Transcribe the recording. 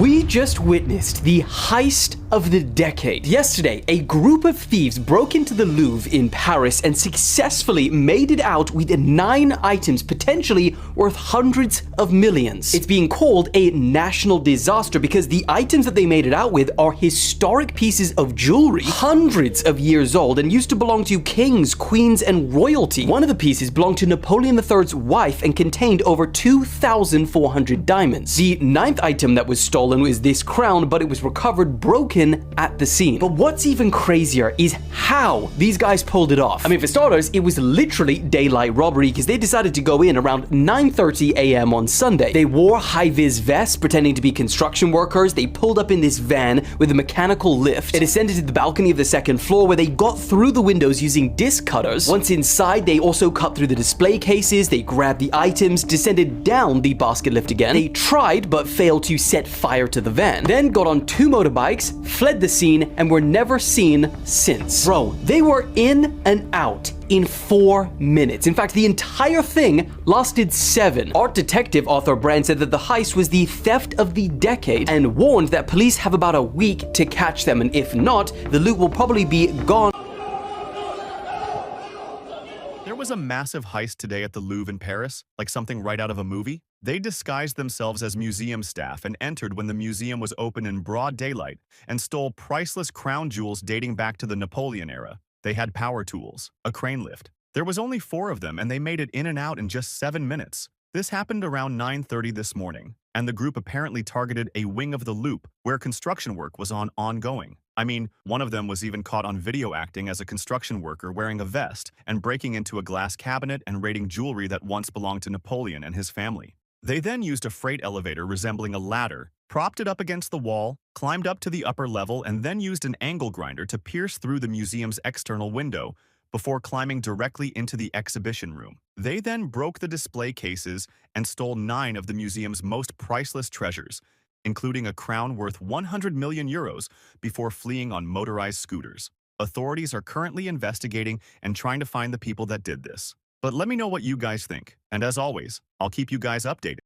We just witnessed the heist of the decade. Yesterday, a group of thieves broke into the Louvre in Paris and successfully made it out with 9 items potentially worth hundreds of millions. It's being called a national disaster because the items that they made it out with are historic pieces of jewelry, hundreds of years old, and used to belong to kings, queens, and royalty. One of the pieces belonged to Napoleon III's wife and contained over 2,400 diamonds. The 9th item that was stolen was this crown, but it was recovered broken at the scene. But what's even crazier is how these guys pulled it off. I mean, for starters, it was literally daylight robbery because they decided to go in around 9:30 a.m. on Sunday. They wore high-vis vests pretending to be construction workers. They pulled up in this van with a mechanical lift. It ascended to the balcony of the 2nd floor where they got through the windows using disc cutters. Once inside, they also cut through the display cases. They grabbed the items, descended down the basket lift again. They tried but failed to set fire to the van. Then got on 2 motorbikes, fled the scene, and were never seen since. Bro, they were in and out in 4 minutes. In fact, the entire thing lasted 7. Art detective Arthur Brand said that the heist was the theft of the decade and warned that police have about a week to catch them, and if not, the loot will probably be gone. There was a massive heist today at the Louvre in Paris, like something right out of a movie. They disguised themselves as museum staff and entered when the museum was open in broad daylight and stole priceless crown jewels dating back to the Napoleon era. They had power tools, a crane lift. There was only 4 of them and they made it in and out in just 7 minutes. This happened around 9:30 this morning, and the group apparently targeted a wing of the Loop where construction work was ongoing. I mean, one of them was even caught on video acting as a construction worker wearing a vest and breaking into a glass cabinet and raiding jewelry that once belonged to Napoleon and his family. They then used a freight elevator resembling a ladder, propped it up against the wall, climbed up to the upper level, and then used an angle grinder to pierce through the museum's external window before climbing directly into the exhibition room. They then broke the display cases and stole 9 of the museum's most priceless treasures, including a crown worth 100 million euros, before fleeing on motorized scooters. Authorities are currently investigating and trying to find the people that did this. But let me know what you guys think. And as always, I'll keep you guys updated.